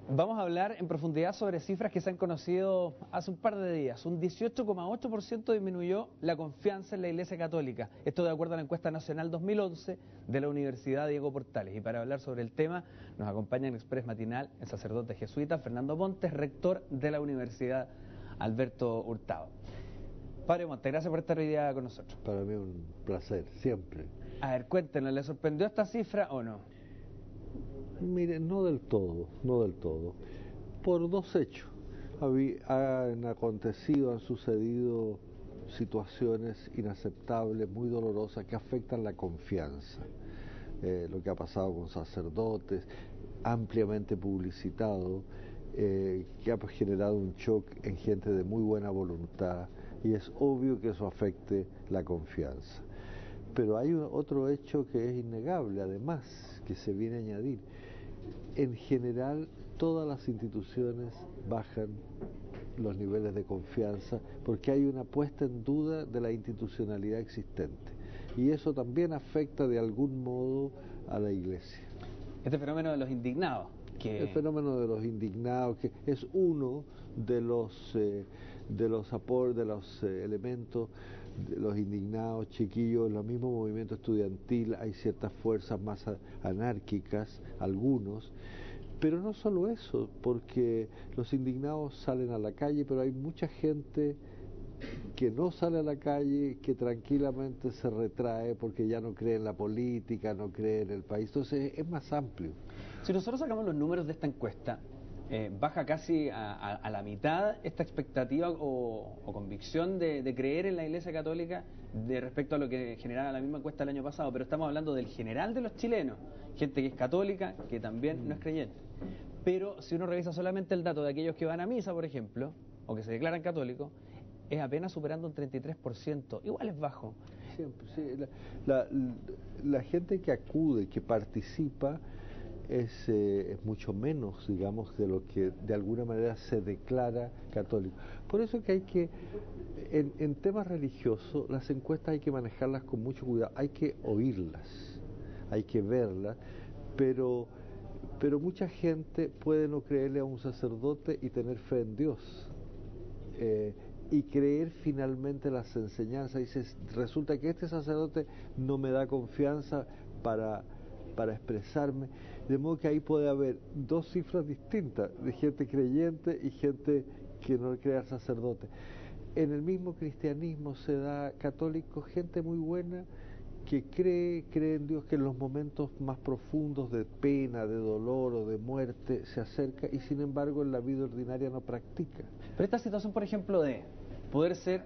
Vamos a hablar en profundidad sobre cifras que se han conocido hace un par de días. Un 18,8% disminuyó la confianza en la Iglesia Católica. Esto de acuerdo a la encuesta nacional 2011 de la Universidad Diego Portales. Y para hablar sobre el tema nos acompaña en Express Matinal el sacerdote jesuita Fernando Montes, rector de la Universidad Alberto Hurtado. Padre Montes, gracias por estar hoy día con nosotros. Para mí un placer, siempre. A ver, cuéntenos, ¿le sorprendió esta cifra o no? Mire, no del todo, por dos hechos. Han sucedido situaciones inaceptables, muy dolorosas, que afectan la confianza. Lo que ha pasado con sacerdotes, ampliamente publicitado, que ha generado un shock en gente de muy buena voluntad, y es obvio que eso afecte la confianza. Pero hay otro hecho que es innegable, además, que se viene a añadir. En general, todas las instituciones bajan los niveles de confianza porque hay una puesta en duda de la institucionalidad existente. Y eso también afecta de algún modo a la Iglesia. Este fenómeno de los indignados. El fenómeno de los indignados, que es uno de los elementos de los indignados, chiquillos. En el mismo movimiento estudiantil hay ciertas fuerzas más anárquicas, algunos, pero no solo eso, porque los indignados salen a la calle, pero hay mucha gente que no sale a la calle, que tranquilamente se retrae porque ya no cree en la política, no cree en el país. Entonces es más amplio. Si nosotros sacamos los números de esta encuesta, baja casi a la mitad esta expectativa o convicción de creer en la Iglesia Católica de respecto a lo que generaba la misma encuesta el año pasado, pero estamos hablando del general de los chilenos, gente que es católica, que también no es creyente. Pero si uno revisa solamente el dato de aquellos que van a misa, por ejemplo, o que se declaran católicos, es apenas superando un 33%, igual es bajo. Siempre, sí. La gente que acude, que participa, es mucho menos, digamos, de lo que de alguna manera se declara católico. Por eso que hay que, en temas religiosos, las encuestas hay que manejarlas con mucho cuidado, hay que oírlas, hay que verlas, pero mucha gente puede no creerle a un sacerdote y tener fe en Dios. Y creer finalmente las enseñanzas. Dices, resulta que este sacerdote no me da confianza para expresarme, de modo que ahí puede haber dos cifras distintas, de gente creyente y gente que no cree al sacerdote. En el mismo cristianismo se da católico, gente muy buena que cree en Dios, que en los momentos más profundos de pena, de dolor o de muerte se acerca, y sin embargo en la vida ordinaria no practica. Pero esta situación, por ejemplo, de poder ser,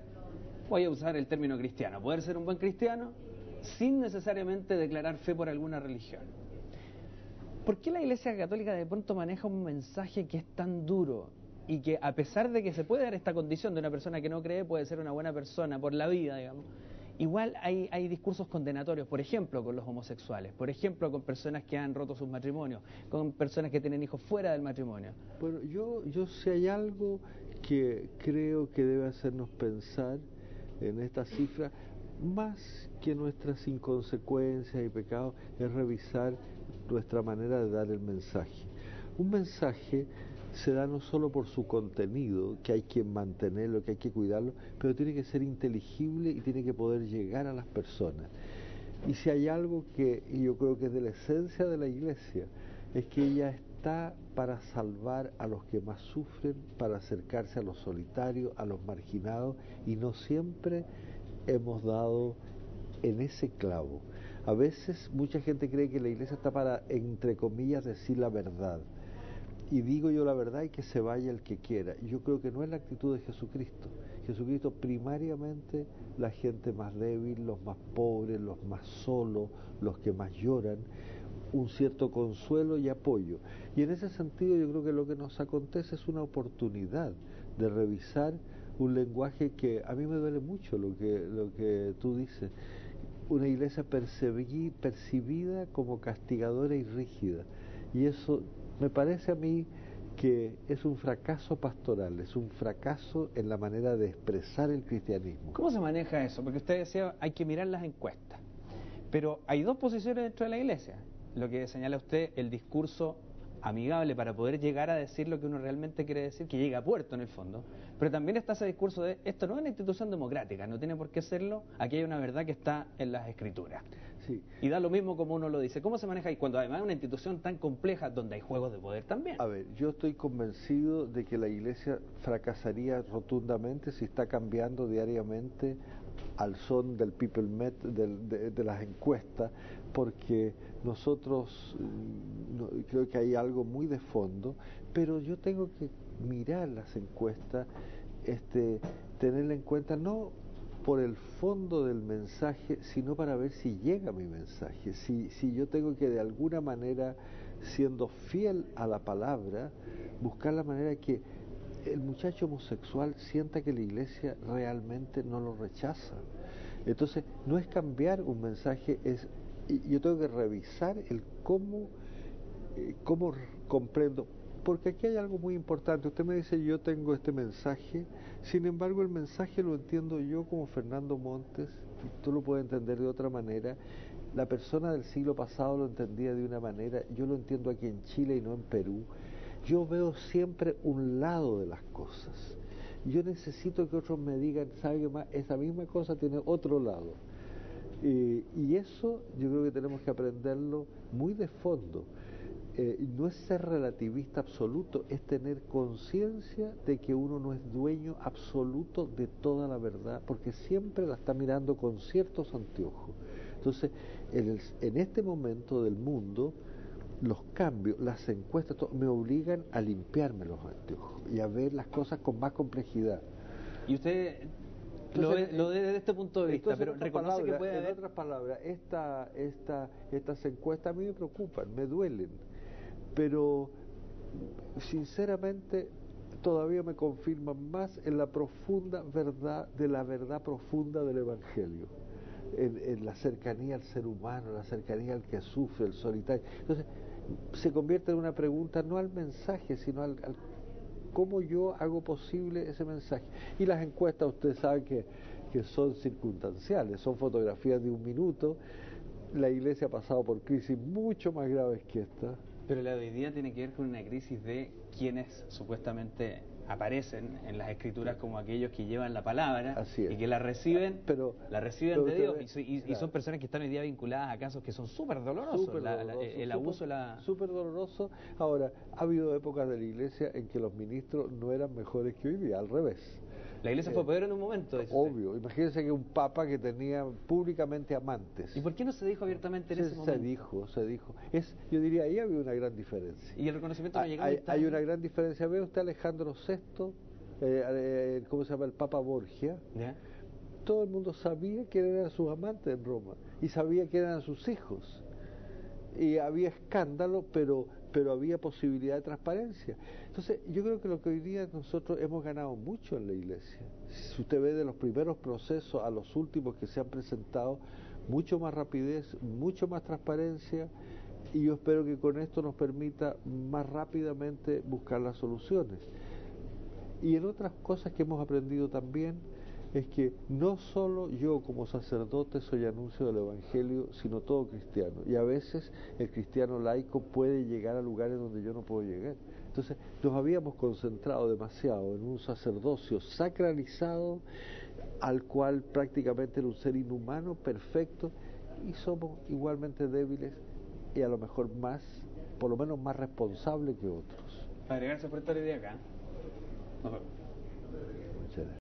voy a usar el término cristiano, poder ser un buen cristiano sin necesariamente declarar fe por alguna religión. ¿Por qué la Iglesia Católica de pronto maneja un mensaje que es tan duro y que, a pesar de que se puede dar esta condición de una persona que no cree puede ser una buena persona por la vida, digamos, igual hay discursos condenatorios, por ejemplo, con los homosexuales, por ejemplo, con personas que han roto sus matrimonios, con personas que tienen hijos fuera del matrimonio? Bueno, yo si hay algo que creo que debe hacernos pensar en esta cifra, más que nuestras inconsecuencias y pecados, es revisar nuestra manera de dar el mensaje. Un mensaje se da no solo por su contenido, que hay que mantenerlo, que hay que cuidarlo, pero tiene que ser inteligible y tiene que poder llegar a las personas. Y si hay algo que yo creo que es de la esencia de la Iglesia, es que ella está para salvar a los que más sufren, para acercarse a los solitarios, a los marginados, y no siempre hemos dado en ese clavo. A veces mucha gente cree que la Iglesia está para, entre comillas, decir la verdad. Y digo yo la verdad y que se vaya el que quiera. Yo creo que no es la actitud de Jesucristo. Jesucristo primariamente la gente más débil, los más pobres, los más solos, los que más lloran, un cierto consuelo y apoyo. Y en ese sentido yo creo que lo que nos acontece es una oportunidad de revisar un lenguaje que a mí me duele mucho lo que tú dices. Una iglesia percibida como castigadora y rígida. Y eso me parece a mí que es un fracaso pastoral, es un fracaso en la manera de expresar el cristianismo. ¿Cómo se maneja eso? Porque usted decía, hay que mirar las encuestas. Pero hay dos posiciones dentro de la Iglesia. Lo que señala usted, el discurso amigable para poder llegar a decir lo que uno realmente quiere decir, que llegue a puerto en el fondo. Pero también está ese discurso de esto no es una institución democrática, no tiene por qué serlo, aquí hay una verdad que está en las escrituras. Sí. Y da lo mismo como uno lo dice. ¿Cómo se maneja ahí? Cuando además es una institución tan compleja donde hay juegos de poder también. A ver, yo estoy convencido de que la Iglesia fracasaría rotundamente si está cambiando diariamente al son del PeopleMet, de las encuestas, porque nosotros creo que hay algo muy de fondo, pero yo tengo que mirar las encuestas, tenerla en cuenta no por el fondo del mensaje, sino para ver si llega mi mensaje, si yo tengo que de alguna manera, siendo fiel a la palabra, buscar la manera que el muchacho homosexual sienta que la Iglesia realmente no lo rechaza. Entonces, no es cambiar un mensaje, yo tengo que revisar el cómo comprendo. Porque aquí hay algo muy importante. Usted me dice, yo tengo este mensaje, sin embargo el mensaje lo entiendo yo como Fernando Montes, tú lo puedes entender de otra manera, la persona del siglo pasado lo entendía de una manera, yo lo entiendo aquí en Chile y no en Perú. Yo veo siempre un lado de las cosas. Yo necesito que otros me digan, ¿sabe qué más? Esa misma cosa tiene otro lado. Y eso yo creo que tenemos que aprenderlo muy de fondo. No es ser relativista absoluto, es tener conciencia de que uno no es dueño absoluto de toda la verdad, porque siempre la está mirando con ciertos anteojos. Entonces, en este momento del mundo, los cambios, las encuestas, me obligan a limpiarme los anteojos y a ver las cosas con más complejidad. Y usted lo ve desde este punto de vista, pero reconoce que puede haber... En otras palabras, estas encuestas a mí me preocupan, me duelen, pero sinceramente todavía me confirman más en la profunda verdad, de la verdad profunda del Evangelio, en la cercanía al ser humano, la cercanía al que sufre, el solitario. Entonces, se convierte en una pregunta no al mensaje, sino al cómo yo hago posible ese mensaje. Y las encuestas, usted sabe que son circunstanciales, son fotografías de un minuto. La Iglesia ha pasado por crisis mucho más graves que esta. Pero la de hoy día tiene que ver con una crisis de quienes supuestamente aparecen en las escrituras como aquellos que llevan la palabra y que la reciben, de Dios, y son personas que están hoy día vinculadas a casos que son súper dolorosos, el abuso súper doloroso. Ahora, ha habido épocas de la Iglesia en que los ministros no eran mejores que hoy día, al revés. La Iglesia fue peor en un momento. Obvio, imagínense que un papa que tenía públicamente amantes. ¿Y por qué no se dijo abiertamente en ese momento? Se dijo. Yo diría, ahí había una gran diferencia. Y el reconocimiento no llegó. Hay una gran diferencia. Ve usted Alejandro VI, ¿cómo se llama? El Papa Borgia. ¿Ya? Todo el mundo sabía quién eran sus amantes en Roma y sabía quién eran sus hijos. Y había escándalo, pero había posibilidad de transparencia. Entonces, yo creo que lo que hoy día nosotros hemos ganado mucho en la Iglesia. Si usted ve de los primeros procesos a los últimos que se han presentado, mucho más rapidez, mucho más transparencia, y yo espero que con esto nos permita más rápidamente buscar las soluciones. Y en otras cosas que hemos aprendido también, es que no solo yo como sacerdote soy anuncio del Evangelio, sino todo cristiano. Y a veces el cristiano laico puede llegar a lugares donde yo no puedo llegar. Entonces nos habíamos concentrado demasiado en un sacerdocio sacralizado, al cual prácticamente era un ser inhumano, perfecto, y somos igualmente débiles y a lo mejor más, por lo menos más responsables que otros. Para agregarse por esta idea acá. Muchas gracias.